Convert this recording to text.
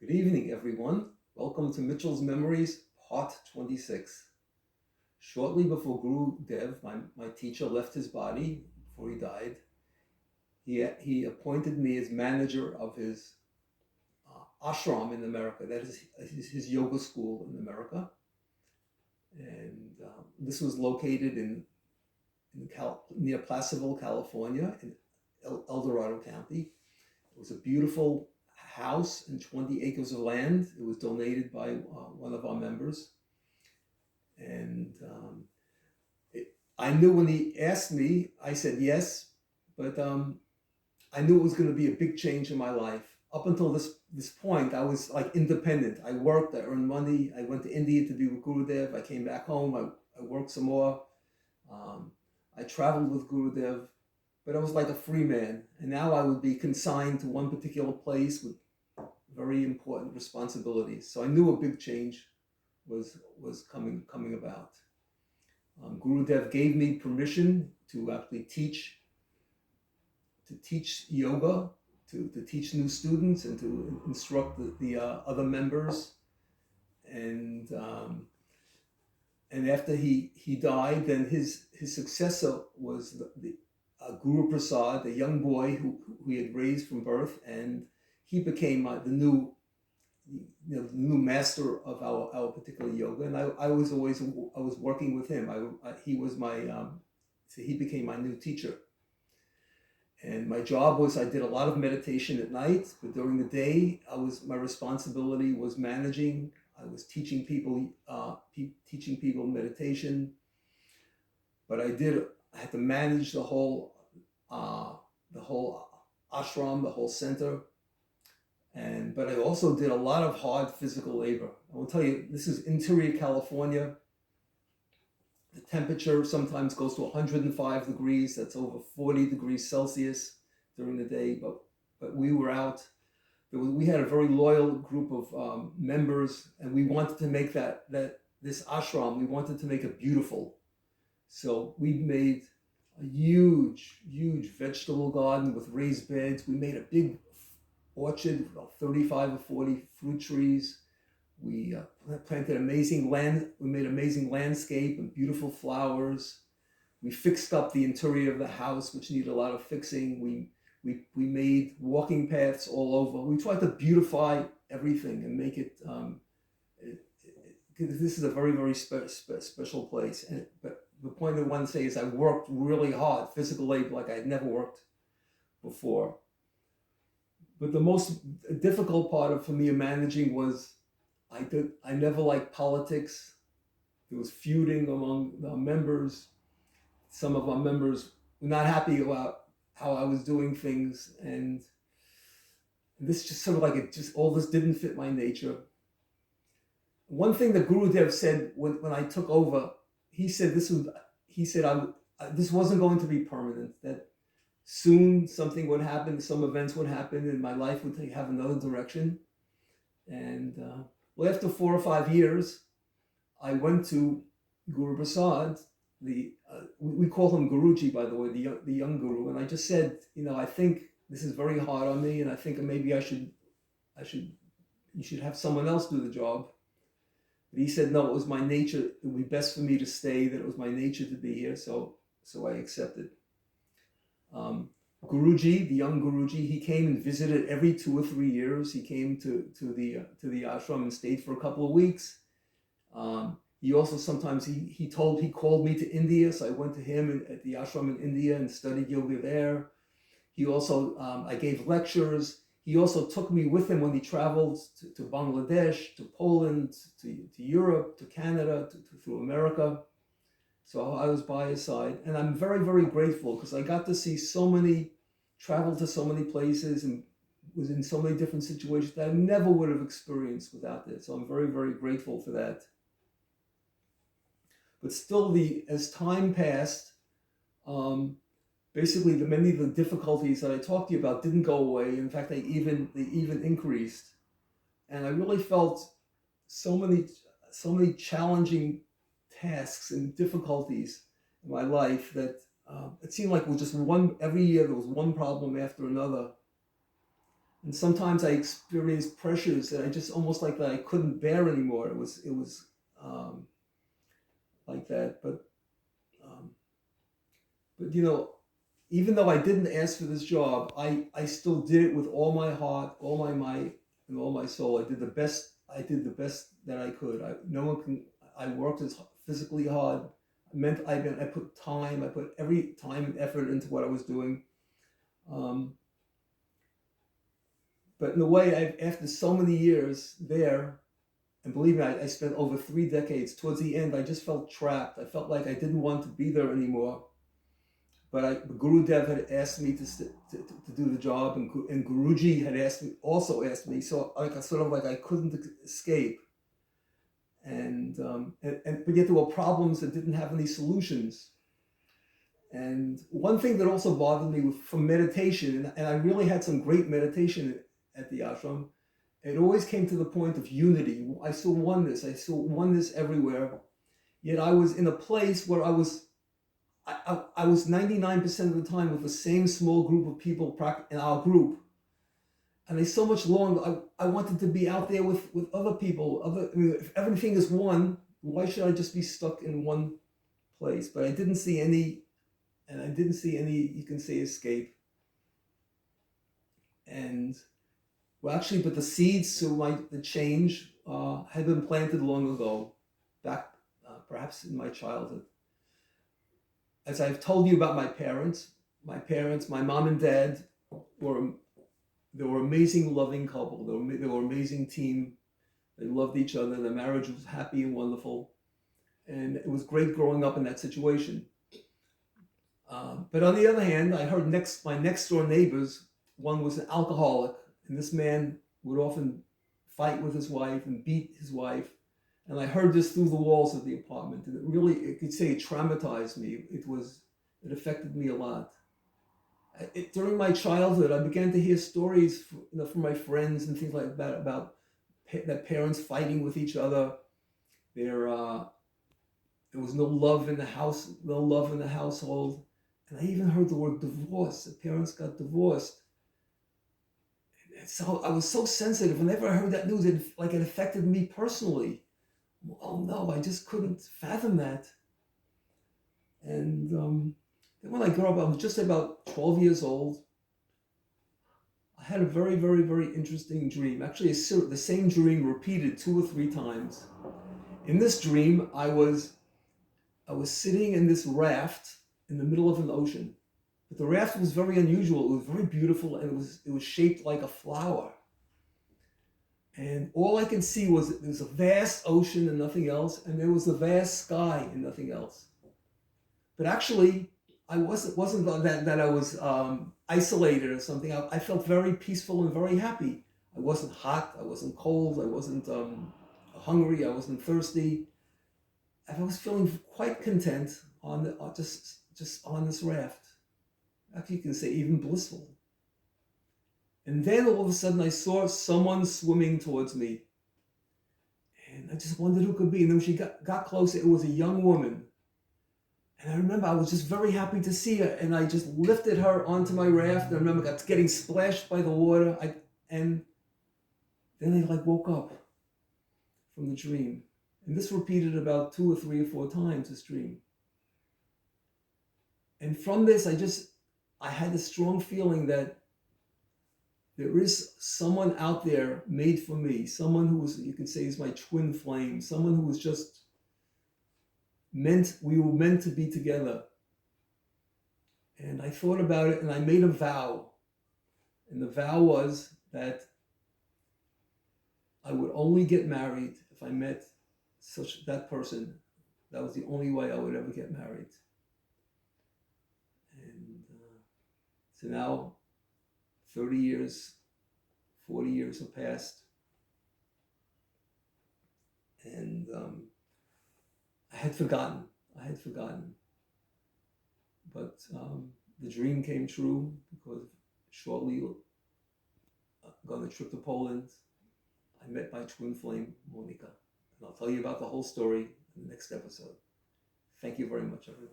Good evening, everyone. Welcome to Mitchell's Memories, Part 26. Shortly before Guru Dev, my teacher, left his body before he died, he appointed me as manager of his ashram in America. That is his yoga school in America. And this was located near Placerville, California, in El Dorado County. It was a beautiful house and 20 acres of land. It was donated by one of our members. And I knew when he asked me, I said yes, but I knew it was going to be a big change in my life. Up until this point, I was like independent. I worked, I earned money. I went to India to be with Gurudev. I came back home, I worked some more. I traveled with Gurudev, but I was like a free man. And now I would be consigned to one particular place with very important responsibilities. So I knew a big change was coming about. Gurudev gave me permission to actually teach yoga, to teach new students and to instruct the other members. And after he died, then his successor was the Guru Prasad, a young boy who he had raised from birth, and he became the new master of our particular yoga. And I was working with him. He was my so he became my new teacher. And my job was, I did a lot of meditation at night, but during the day, my responsibility was managing. I was teaching people meditation, but I had to manage the whole ashram, the whole center. But I also did a lot of hard physical labor. I will tell you, this is interior California. The temperature sometimes goes to 105 degrees. That's over 40 degrees Celsius during the day. But we were out. We had a very loyal group of members, and we wanted to make this ashram, we wanted to make it beautiful. So we made a huge vegetable garden with raised beds. We made a big orchard, about 35 or 40 fruit trees. We planted amazing land. We made amazing landscape and beautiful flowers. We fixed up the interior of the house, which needed a lot of fixing. We made walking paths all over. We tried to beautify everything and make it. This is a very special place. But the point I want to say is I worked really hard, physical labor like I had never worked before. But the most difficult part for me of managing was I never liked politics. There was feuding among the members. Some of our members were not happy about how I was doing things, and this just sort of all this didn't fit my nature. One thing that Gurudev said when I took over, he said this wasn't going to be permanent. That soon something would happen, some events would happen, and my life would have another direction. And after 4 or 5 years, I went to Guru Prasad. We call him Guruji, by the way, the young guru. And I just said, I think this is very hard on me, and I think maybe you should have someone else do the job. But he said, no, it was my nature. It would be best for me to stay. That it was my nature to be here. So I accepted. Guruji, the young Guruji, he came and visited every 2 or 3 years. He came to the ashram and stayed for a couple of weeks. He also sometimes he called me to India, so I went to him at the ashram in India and studied yoga there. He also I gave lectures. He also took me with him when he traveled to Bangladesh, to Poland, to Europe, to Canada, through America. So I was by his side, and I'm very grateful because I got to see travel to so many places, and was in so many different situations that I never would have experienced without this. So I'm very grateful for that. But still, as time passed, basically many of the difficulties that I talked to you about didn't go away. In fact, they even increased, and I really felt so many challenging tasks and difficulties in my life that it seemed like it was just every year there was one problem after another. And sometimes I experienced pressures that I just almost like that I couldn't bear anymore. It was um, like that. Um, but even though I didn't ask for this job, I still did it with all my heart, all my might, and all my soul. I did the best. I did the best that I could. No one can. I worked as physically hard. I put time. I put every time and effort into what I was doing. Um, but in a way, after so many years there, and believe me, I spent over 3 decades. Towards the end, I just felt trapped. I felt like I didn't want to be there anymore. But Guru Dev had asked me to do the job, and Guruji had also asked me. So I sort of like I couldn't escape, and but yet there were problems that didn't have any solutions. And one thing that also bothered me from meditation, and I really had some great meditation at the ashram. It always came to the point of unity. I saw oneness. I saw oneness everywhere. Yet I was in a place where I was 99% of the time with the same small group of people in our group. And I so much longed, I wanted to be out there with other people. If everything is one, why should I just be stuck in one place? But I didn't see any, you can say, escape. And well, actually, but the seeds to the change had been planted long ago, back perhaps in my childhood. As I've told you about my parents, my mom and dad they were amazing, loving couple. They were amazing team. They loved each other. Their marriage was happy and wonderful, and it was great growing up in that situation. But on the other hand, I heard my next door neighbors. One was an alcoholic, and this man would often fight with his wife and beat his wife. And I heard this through the walls of the apartment, and it could say it traumatized me. It affected me a lot. During my childhood, I began to hear stories, from my friends and things like that about that parents fighting with each other. There was no love in the house, no love in the household, and I even heard the word divorce. The parents got divorced. And so I was so sensitive. Whenever I heard that news, it affected me personally. Oh no, I just couldn't fathom that. And then when I grew up, I was just about 12 years old. I had a very, very, very interesting dream. Actually, the same dream repeated 2 or 3 times. In this dream, I was sitting in this raft in the middle of an ocean. But the raft was very unusual. It was very beautiful, and it was shaped like a flower. And all I can see was there was a vast ocean and nothing else, and there was a vast sky and nothing else. But actually, I wasn't that I was isolated or something. I felt very peaceful and very happy. I wasn't hot. I wasn't cold. I wasn't hungry. I wasn't thirsty. I was feeling quite content just on this raft. Actually, you can say even blissful. And then all of a sudden, I saw someone swimming towards me, and I just wondered who it could be. And then when she got closer, it was a young woman. And I remember I was just very happy to see her, and I just lifted her onto my raft. And I remember getting splashed by the water. And then I woke up from the dream. And this repeated about 2 or 3 or 4 times, this dream. And from this, I had a strong feeling that there is someone out there made for me, someone who you could say is my twin flame, someone who was just we were meant to be together. And I thought about it, and I made a vow. And the vow was that I would only get married if I met that person. That was the only way I would ever get married. And so now 30 years, 40 years have passed. And I had forgotten. But the dream came true because shortly on a trip to Poland, I met my twin flame, Monica. And I'll tell you about the whole story in the next episode. Thank you very much, everyone.